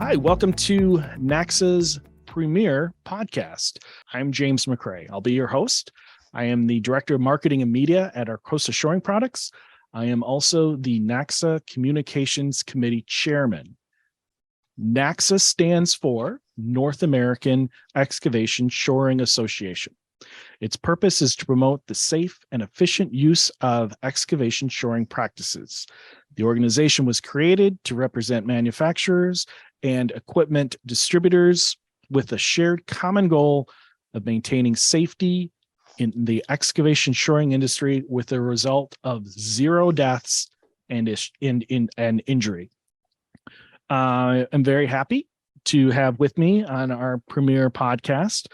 Hi, welcome to NAXSA's premier podcast. I'm James McRay. I'll be your host. I am the Director of Marketing and Media at Arcosa Shoring Products. I am also the NAXSA Communications Committee Chairman. NAXSA stands for North American Excavation Shoring Association. Its purpose is to promote the safe and efficient use of excavation shoring practices. The organization was created to represent manufacturers and equipment distributors with a shared common goal of maintaining safety in the excavation shoring industry with a result of zero deaths and injury. I'm very happy to have with me on our premier podcast,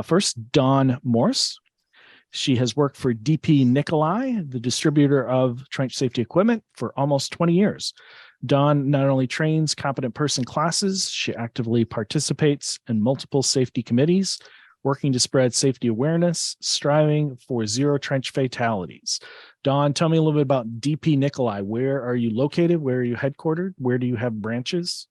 first, Dawn Morse. She has worked for DP Nicoli, the distributor of trench safety equipment, for almost 20 years. Dawn not only trains competent person classes, she actively participates in multiple safety committees, working to spread safety awareness, striving for zero trench fatalities. Dawn, tell me a little bit about DP Nicoli. Where are you located? Where are you headquartered? Where do you have branches?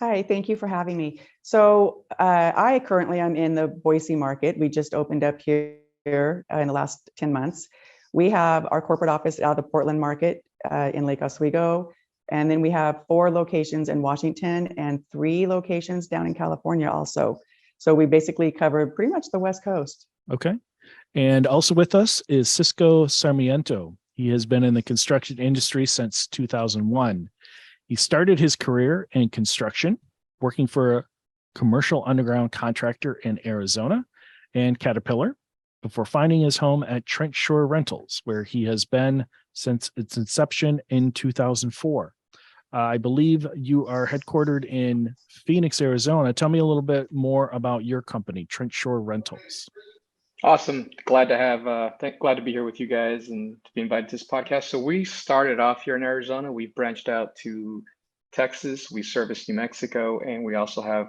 Hi, thank you for having me. So I currently am in the Boise market. We just opened up here in the last 10 months. We have our corporate office out of the Portland market in Lake Oswego. And then we have 4 locations in Washington and 3 locations down in California also. So we basically cover pretty much the West Coast. Okay. And also with us is Cisco Sarmiento. He has been in the construction industry since 2001. He started his career in construction, working for a commercial underground contractor in Arizona and Caterpillar, before finding his home at Trench Shore Rentals, where he has been since its inception in 2004. I believe you are headquartered in Phoenix, Arizona. Tell me a little bit more about your company, Trench Shore Rentals. Awesome. Glad to be here with you guys and to be invited to this podcast. So we started off here in Arizona. We branched out to Texas. We service New Mexico, and we also have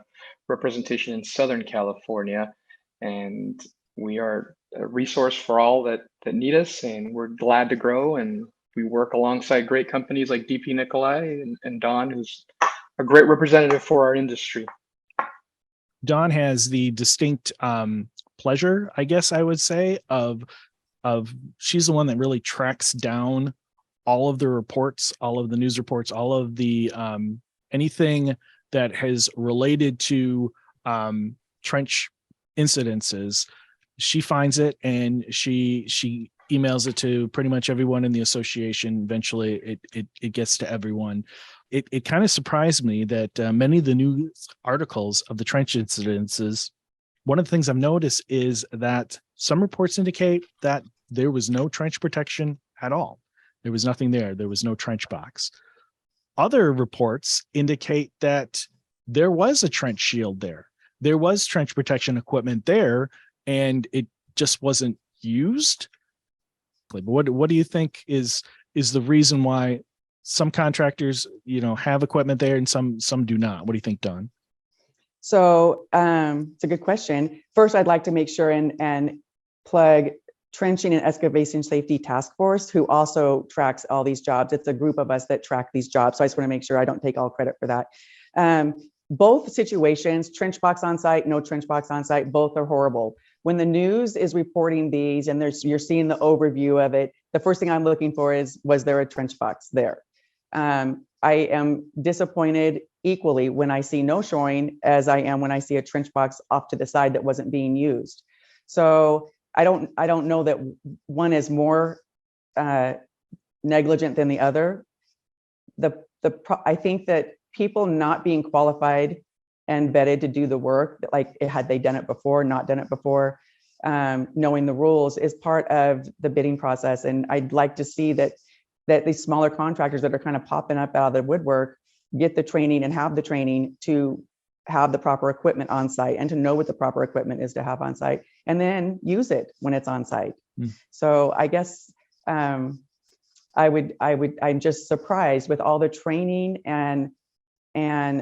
representation in Southern California. And we are a resource for all that need us, and we're glad to grow. And we work alongside great companies like DP Nicoli and Dawn, who's a great representative for our industry. Dawn has the distinct pleasure, I guess I would say, of she's the one that really tracks down all of the reports, all of the news reports, all of the anything that has related to trench incidences. She finds it and she emails it to pretty much everyone in the association. Eventually it gets to everyone. It kind of surprised me that many of the news articles of the trench incidences, one of the things I've noticed is that some reports indicate that there was no trench protection at all. There was nothing there. There was no trench box. Other reports indicate that there was a trench shield there. There was trench protection equipment there, and it just wasn't used. What do you think is the reason why some contractors, have equipment there and some do not? What do you think, Dawn? So it's a good question. First, I'd like to make sure and plug Trenching and Excavation Safety Task Force, who also tracks all these jobs. It's a group of us that track these jobs. So I just want to make sure I don't take all credit for that. Both situations, trench box on site, no trench box on site, both are horrible. When the news is reporting these and you're seeing the overview of it, the first thing I'm looking for is, was there a trench box there? I am disappointed equally when I see no shoring as I am when I see a trench box off to the side that wasn't being used. So I don't know that one is more negligent than the other. I think that people not being qualified and vetted to do the work, like had they done it before, not done it before, knowing the rules is part of the bidding process. And I'd like to see that these smaller contractors that are kind of popping up out of the woodwork get the training and have the training to have the proper equipment on site and to know what the proper equipment is to have on site and then use it when it's on site. So I guess I'm just surprised with all the training and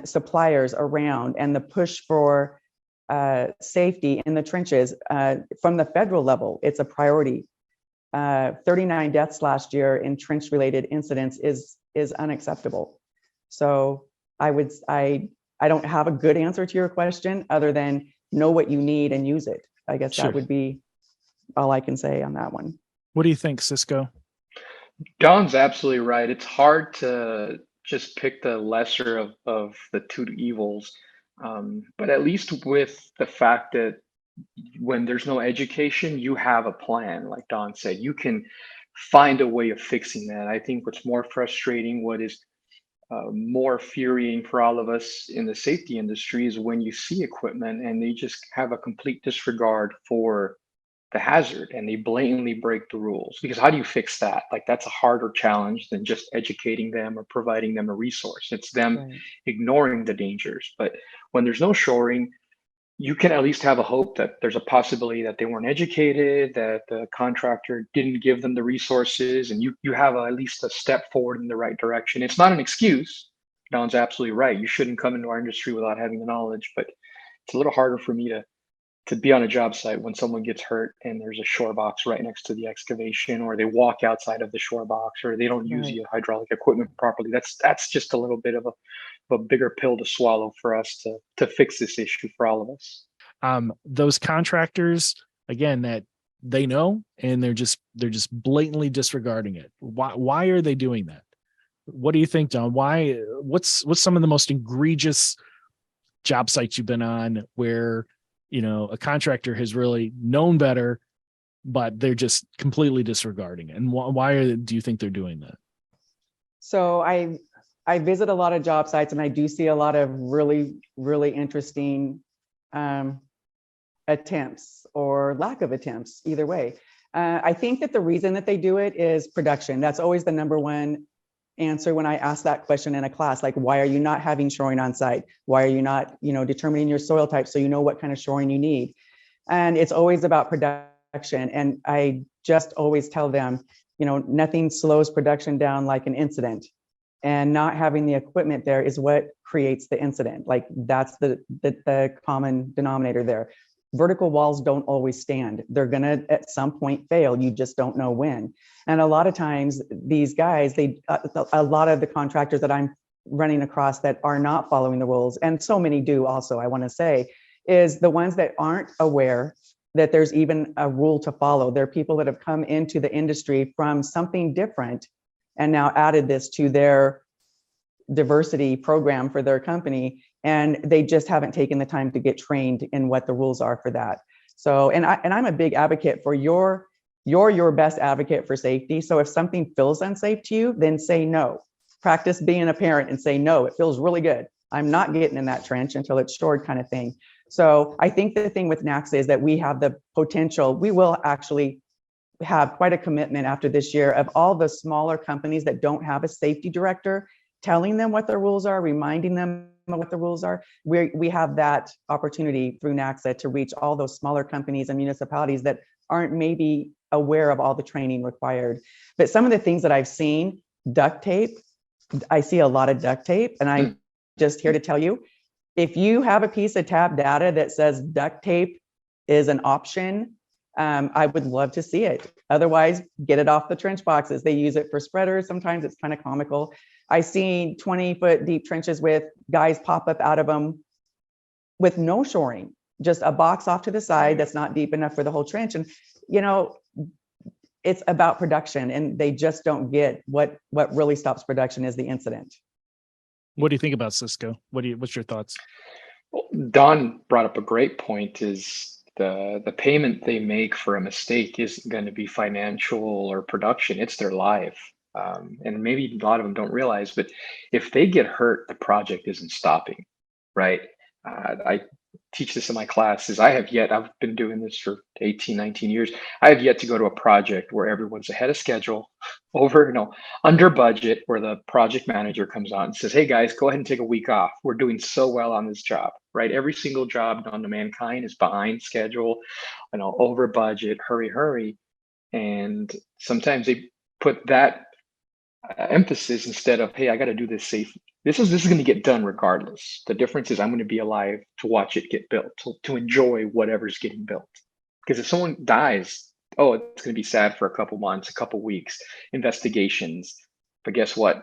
suppliers around and the push for safety in the trenches from the federal level. It's a priority. 39 deaths last year in trench related incidents is unacceptable. So I don't have a good answer to your question other than know what you need and use it. I guess Sure. that would be all I can say on that one. What do you think, Cisco? Don's absolutely right. It's hard to just pick the lesser of the two evils. But at least with the fact that when there's no education, you have a plan. Like Don said, you can find a way of fixing that. I think what's more frustrating, what is more infuriating for all of us in the safety industry is when you see equipment and they just have a complete disregard for the hazard and they blatantly break the rules. Because how do you fix that? Like that's a harder challenge than just educating them or providing them a resource. It's them Right. ignoring the dangers. But when there's no shoring, you can at least have a hope that there's a possibility that they weren't educated, that the contractor didn't give them the resources, and you have at least a step forward in the right direction. It's not an excuse. Don's absolutely right. You shouldn't come into our industry without having the knowledge, but it's a little harder for me to be on a job site when someone gets hurt and there's a shore box right next to the excavation, or they walk outside of the shore box, or they don't use Right. the hydraulic equipment properly. That's just a little bit of a bigger pill to swallow for us to fix this issue for all of us. Those contractors, again, that they know and they're just blatantly disregarding it. Why are they doing that? What do you think, Don? What's some of the most egregious job sites you've been on where a contractor has really known better, but they're just completely disregarding it? And do you think they're doing that? So I visit a lot of job sites and I do see a lot of really, really interesting attempts or lack of attempts, either way. I think that the reason that they do it is production. That's always the number one answer when I ask that question in a class, like, why are you not having shoring on site? Why are you not, determining your soil type so you know what kind of shoring you need? And it's always about production. And I just always tell them, nothing slows production down like an incident. And not having the equipment there is what creates the incident. Like that's the common denominator there. Vertical walls don't always stand. They're gonna at some point fail. You just don't know when. And a lot of times these guys, a lot of the contractors that I'm running across that are not following the rules, and so many do also, I wanna say, is the ones that aren't aware that there's even a rule to follow. They're people that have come into the industry from something different and now added this to their diversity program for their company, and they just haven't taken the time to get trained in what the rules are for that. So, and I'm a big advocate for you're your best advocate for safety. So if something feels unsafe to you, then say no. Practice being a parent and say, no, it feels really good. I'm not getting in that trench until it's shored, kind of thing. So I think the thing with NAXSA is that we have the potential, we will actually have quite a commitment after this year of all the smaller companies that don't have a safety director, telling them what the rules are, reminding them of what the rules are. We have that opportunity through NAXSA to reach all those smaller companies and municipalities that aren't maybe aware of all the training required. But some of the things that I've seen, duct tape, I see a lot of duct tape, and I'm just here to tell you, if you have a piece of tab data that says duct tape is an option, I would love to see it. Otherwise, get it off the trench boxes. They use it for spreaders. Sometimes it's kind of comical. I've seen 20-foot deep trenches with guys pop up out of them with no shoring, just a box off to the side that's not deep enough for the whole trench. And, it's about production, and they just don't get what really stops production is the incident. What do you think about Cisco? What's your thoughts? Well, Don brought up a great point, is the payment they make for a mistake isn't going to be financial or production, it's their life. And maybe a lot of them don't realize, but if they get hurt, the project isn't stopping, right? I teach this in my classes. I've been doing this for 18, 19 years. I have yet to go to a project where everyone's ahead of schedule, under budget, where the project manager comes on and says, hey guys, go ahead and take a week off. We're doing so well on this job, right? Every single job known to mankind is behind schedule, over budget, hurry. And sometimes they put that emphasis instead of, hey, I got to do this safely. This is going to get done regardless. The difference is I'm going to be alive to watch it get built, to enjoy whatever's getting built. Because if someone dies, it's going to be sad for a couple months, a couple weeks, investigations. But guess what?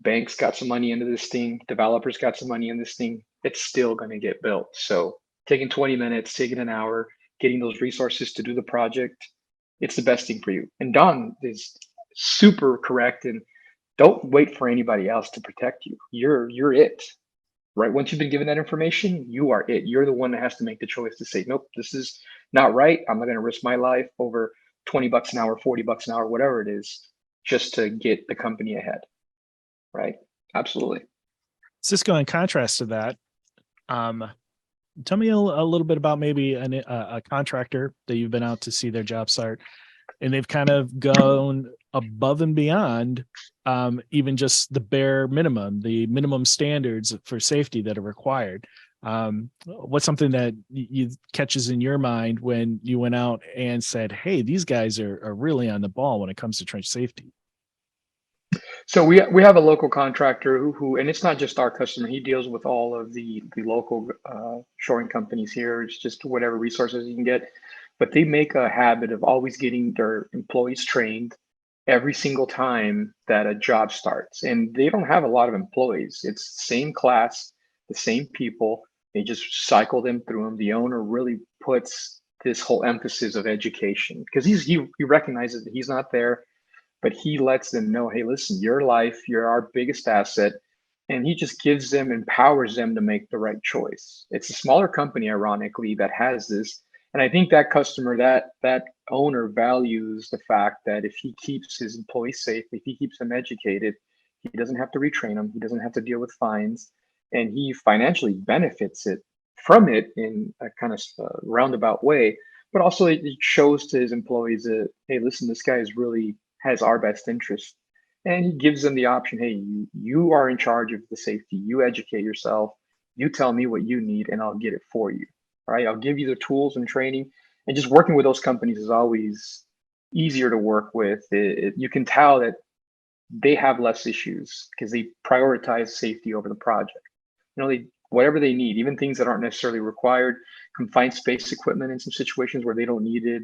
banks got some money into this thing, developers got some money in this thing, it's still going to get built. So taking 20 minutes, taking an hour, getting those resources to do the project, it's the best thing for you. And Don is super correct. And don't wait for anybody else to protect you. You're it, right? Once you've been given that information, you are it. You're the one that has to make the choice to say, nope, this is not right. I'm not going to risk my life over $20 an hour, $40 an hour, whatever it is, just to get the company ahead. Right? Absolutely. Cisco, in contrast to that, tell me a little bit about maybe a contractor that you've been out to see their job start, and they've kind of gone above and beyond even just the bare minimum, the minimum standards for safety that are required. What's something that you catches in your mind when you went out and said, hey, these guys are really on the ball when it comes to trench safety? So we have a local contractor who, and it's not just our customer. He deals with all of the local shoring companies here. It's just whatever resources you can get, but they make a habit of always getting their employees trained every single time that a job starts. And they don't have a lot of employees. It's the same class, the same people. They just cycle them through them. The owner really puts this whole emphasis of education because he recognizes that he's not there, but he lets them know, hey, listen, your life, you're our biggest asset. And he just gives them, empowers them to make the right choice. It's a smaller company, ironically, that has this. And I think that customer, that owner values the fact that if he keeps his employees safe, if he keeps them educated, he doesn't have to retrain them. He doesn't have to deal with fines. And he financially benefits from it in a kind of roundabout way. But also it shows to his employees that, hey, listen, this guy is really has our best interest, and he gives them the option, hey, you are in charge of the safety, you educate yourself, you tell me what you need and I'll get it for you. All right, I'll give you the tools and training. And just working with those companies is always easier to work with. You can tell that they have less issues because they prioritize safety over the project. Whatever they need, even things that aren't necessarily required, confined space equipment in some situations where they don't need it,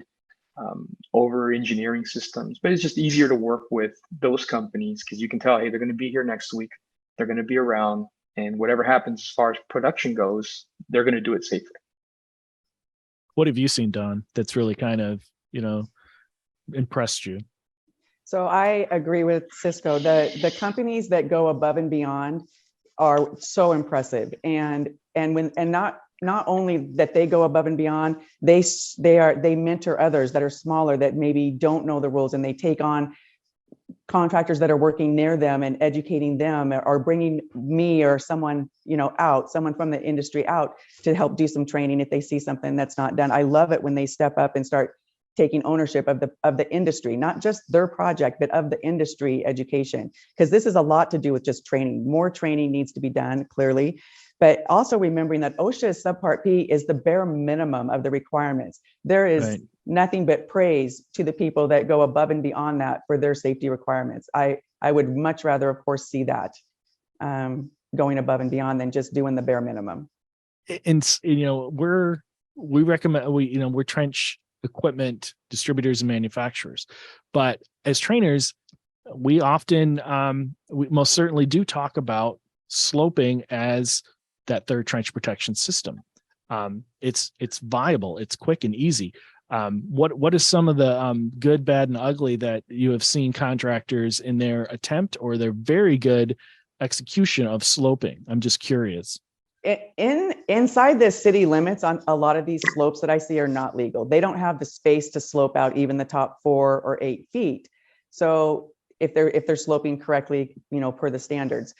over engineering systems, but it's just easier to work with those companies because you can tell, hey, they're going to be here next week, they're going to be around, and whatever happens as far as production goes, they're going to do it safely. What have you seen, Don, that's really kind of, impressed you? So I agree with Cisco. The companies that go above and beyond are so impressive, and not only that they go above and beyond, they mentor others that are smaller that maybe don't know the rules, and they take on contractors that are working near them and educating them, or bringing me or someone someone from the industry out to help do some training if they see something that's not done. I love it when they step up and start taking ownership of the industry, not just their project, but of the industry education, because this is a lot to do with just training. More training needs to be done, clearly. But also remembering that OSHA subpart P is the bare minimum of the requirements. There is nothing but praise to the people that go above and beyond that for their safety requirements. I would much rather, of course, see that going above and beyond than just doing the bare minimum. And we're trench equipment distributors and manufacturers, but as trainers, we often we most certainly do talk about sloping as that third trench protection system. It's viable, it's quick and easy. What is some of the good, bad, and ugly that you have seen contractors in their attempt or their very good execution of sloping? I'm just curious. Inside the city limits, on a lot of these slopes that I see are not legal. They don't have the space to slope out even the top 4 or 8 feet. So if they're sloping correctly, per the standards.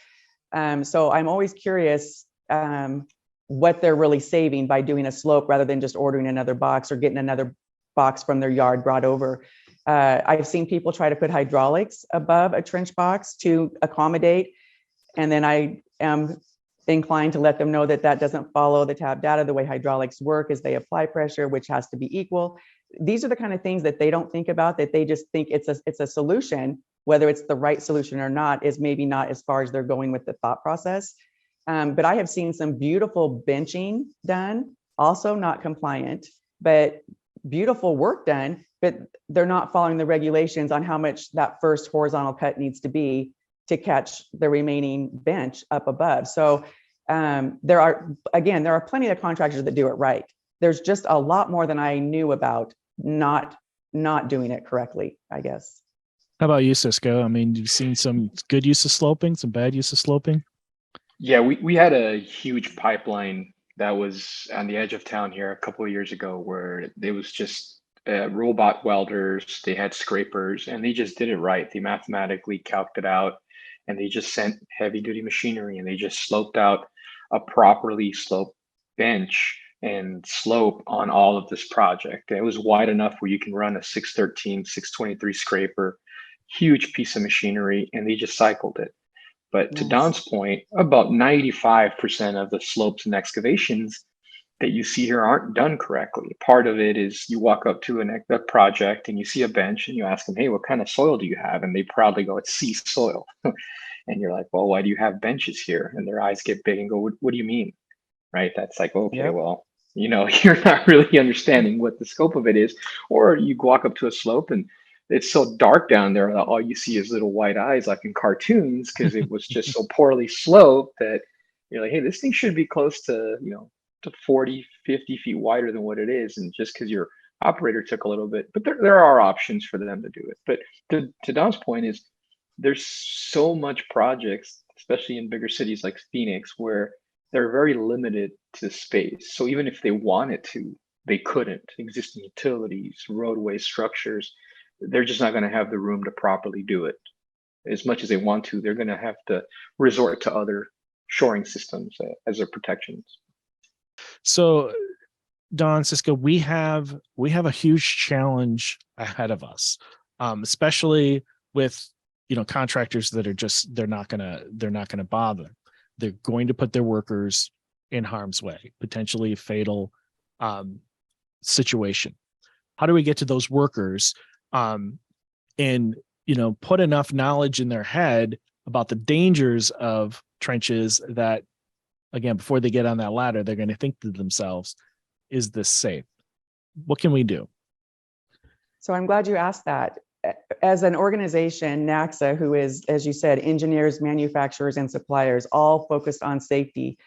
So I'm always curious what they're really saving by doing a slope rather than just ordering another box or getting another box from their yard brought over. I've seen people try to put hydraulics above a trench box to accommodate, and then I am inclined to let them know that doesn't follow the tab data. The way hydraulics work is they apply pressure, which has to be equal. These are the kind of things that they don't think about, that they just think it's a solution. Whether it's the right solution or not is maybe not as far as they're going with the thought process. But I have seen some beautiful benching done, also not compliant, but beautiful work done, but they're not following the regulations on how much that first horizontal cut needs to be to catch the remaining bench up above. So there are plenty of contractors that do it right. There's just a lot more than I knew about not doing it correctly, I guess. How about you, Cisco? I mean, you've seen some good use of sloping, some bad use of sloping? Yeah, we had a huge pipeline that was on the edge of town here a couple of years ago where it was just robot welders, they had scrapers, and they just did it right. They mathematically calced it out, and they just sent heavy duty machinery, and they just sloped out a properly sloped bench and slope on all of this project. It was wide enough where you can run a 613, 623 scraper, huge piece of machinery, and they just cycled it. But to Nice. Don's point, about 95% of the slopes and excavations that you see here aren't done correctly. Part of it is you walk up to a project and you see a bench and you ask them, hey, what kind of soil do you have? And they proudly go, it's sea soil. And you're like, well, why do you have benches here? And their eyes get big and go, what do you mean? Right? That's like, okay, Yep. well, you're not really understanding what the scope of it is. Or you walk up to a slope and it's so dark down there that all you see is little white eyes like in cartoons because it was just so poorly sloped that you're like, hey, this thing should be close to, to 40, 50 feet wider than what it is. And just because your operator took a little bit, but there are options for them to do it. But to Don's point is there's so much projects, especially in bigger cities like Phoenix, where they're very limited to space. So even if they wanted to, they couldn't. Existing utilities, roadway structures, they're just not going to have the room to properly do it. As much as they want to, they're going to have to resort to other shoring systems as their protections. So, Don, Cisco, we have a huge challenge ahead of us, especially with contractors that are they're not gonna bother. They're going to put their workers in harm's way, potentially a fatal situation. How do we get to those workers and put enough knowledge in their head about the dangers of trenches that, again, before they get on that ladder, they're going to think to themselves, is this safe? What can we do? So I'm glad you asked that. As an organization, NAXSA, who is, as you said, engineers, manufacturers, and suppliers, all focused on safety.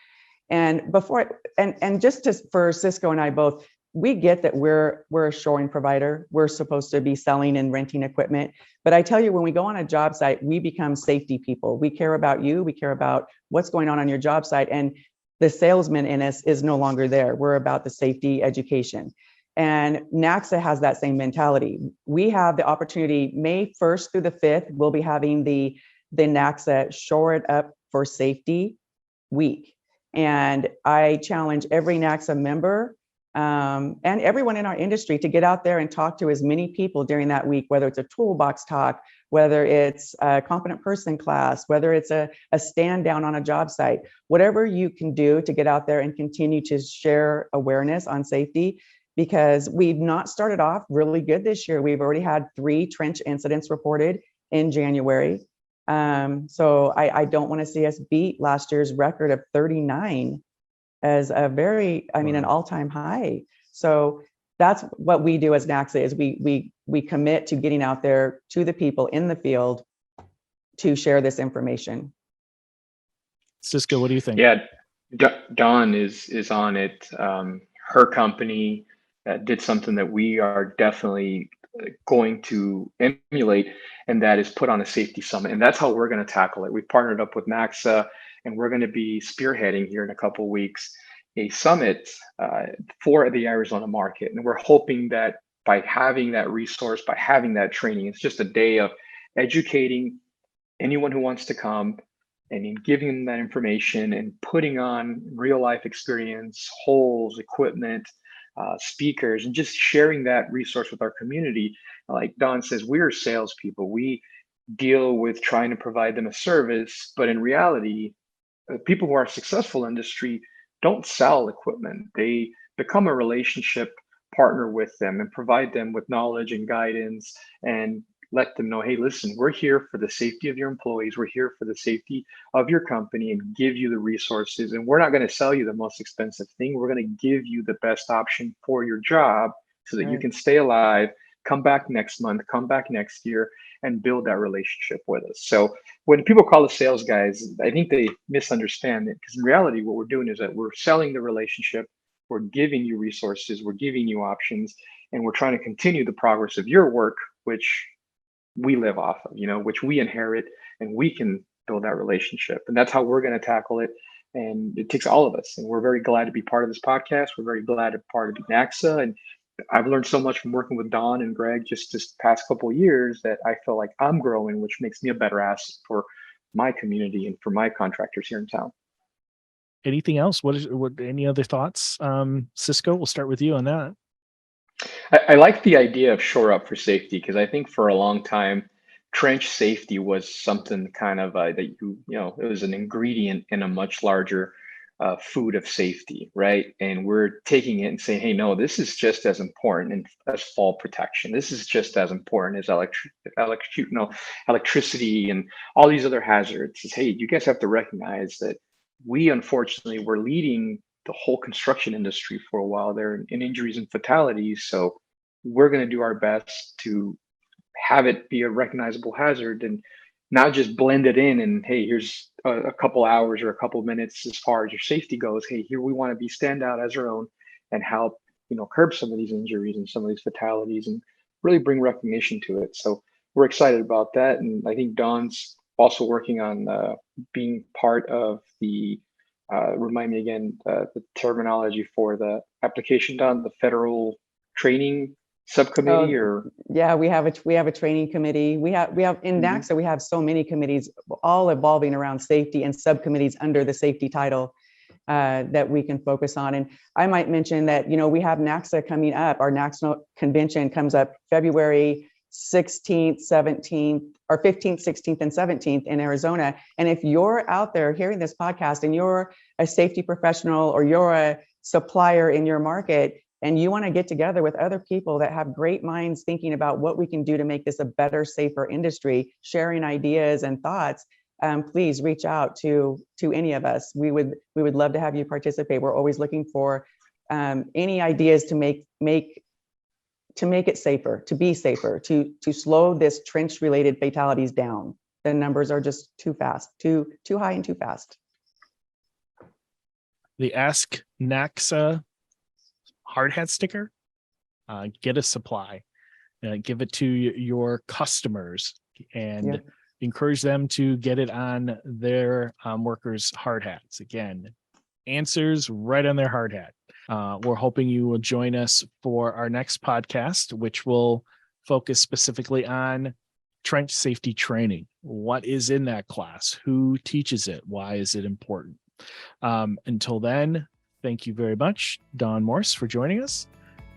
And for Cisco and I both, we get that we're a shoring provider. We're supposed to be selling and renting equipment. But I tell you, when we go on a job site, we become safety people. We care about you. We care about what's going on your job site. And the salesman in us is no longer there. We're about the safety education. And NAXSA has that same mentality. We have the opportunity, May 1st through the 5th, we'll be having the NAXSA Shore It Up for Safety Week. And I challenge every NAXSA member and everyone in our industry to get out there and talk to as many people during that week, whether it's a toolbox talk, whether it's a competent person class, whether it's a stand down on a job site, whatever you can do to get out there and continue to share awareness on safety. Because we've not started off really good this year. We've already had 3 trench incidents reported in January. So I don't want to see us beat last year's record of 39 as an all-time high. So that's what we do as NAXSA is we commit to getting out there to the people in the field to share this information. Cisco, what do you think? Yeah, Dawn is on it. Her company did something that we are definitely going to emulate, and that is put on a safety summit. And that's how we're going to tackle it. We've partnered up with NAXSA, and we're going to be spearheading here in a couple of weeks a summit for the Arizona market. And we're hoping that by having that resource, by having that training, it's just a day of educating anyone who wants to come and in giving them that information and putting on real life experience, holes, equipment, speakers, and just sharing that resource with our community. Like Don says, we're salespeople. We deal with trying to provide them a service, but in reality, people who are successful in industry don't sell equipment. They become a relationship partner with them and provide them with knowledge and guidance and let them know, hey, listen, we're here for the safety of your employees. We're here for the safety of your company and give you the resources. And we're not going to sell you the most expensive thing. We're going to give you the best option for your job so that you can stay alive, come back next month, come back next year, and build that relationship with us. So when people call us sales guys, I think they misunderstand it, because in reality, what we're doing is that we're selling the relationship, we're giving you resources, we're giving you options, and we're trying to continue the progress of your work, which we live off of, which we inherit, and we can build that relationship. And that's how we're going to tackle it. And it takes all of us. And we're very glad to be part of this podcast. We're very glad to be part of NAXSA. And I've learned so much from working with Don and Greg just this past couple of years that I feel like I'm growing, which makes me a better asset for my community and for my contractors here in town. Anything else? Any other thoughts? Cisco, we'll start with you on that. I like the idea of shore up for safety, because I think for a long time, trench safety was something kind of that it was an ingredient in a much larger food of safety, right? And we're taking it and saying, hey, no, this is just as important as fall protection. This is just as important as electricity and all these other hazards. It's, hey, you guys have to recognize that we unfortunately were leading the whole construction industry for a while there in injuries and fatalities. So we're going to do our best to have it be a recognizable hazard and not just blend it in and, hey, here's a couple hours or a couple minutes as far as your safety goes. Hey, here we want to be stand out as our own and help, curb some of these injuries and some of these fatalities and really bring recognition to it. So we're excited about that. And I think Don's also working on being part of the, remind me again, the terminology for the application, Don, the federal training subcommittee, or yeah, we have a training committee. We have in NAXSA, we have so many committees all evolving around safety and subcommittees under the safety title that we can focus on. And I might mention that we have NAXSA coming up. Our NAXSA convention comes up February 16th, 17th, or 15th, 16th, and 17th in Arizona. And if you're out there hearing this podcast and you're a safety professional or you're a supplier in your market, and you want to get together with other people that have great minds thinking about what we can do to make this a better, safer industry, sharing ideas and thoughts, please reach out to any of us. We would love to have you participate. We're always looking for any ideas to make it safer, to be safer, to slow this trench-related fatalities down. The numbers are just too fast, too high and too fast. The Ask NAXSA hard hat sticker, get a supply, give it to your customers, and encourage them to get it on their workers' hard hats. Again, answers right on their hard hat. We're hoping you will join us for our next podcast, which will focus specifically on trench safety training. What is in that class? Who teaches it? Why is it important? Until then, thank you very much, Don Morse, for joining us.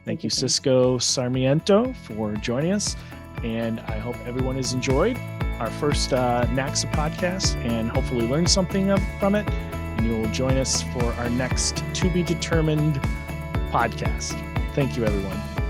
Thank you, Cisco Sarmiento, for joining us. And I hope everyone has enjoyed our first NAXSA podcast and hopefully learned something from it. And you will join us for our next to be determined podcast. Thank you, everyone.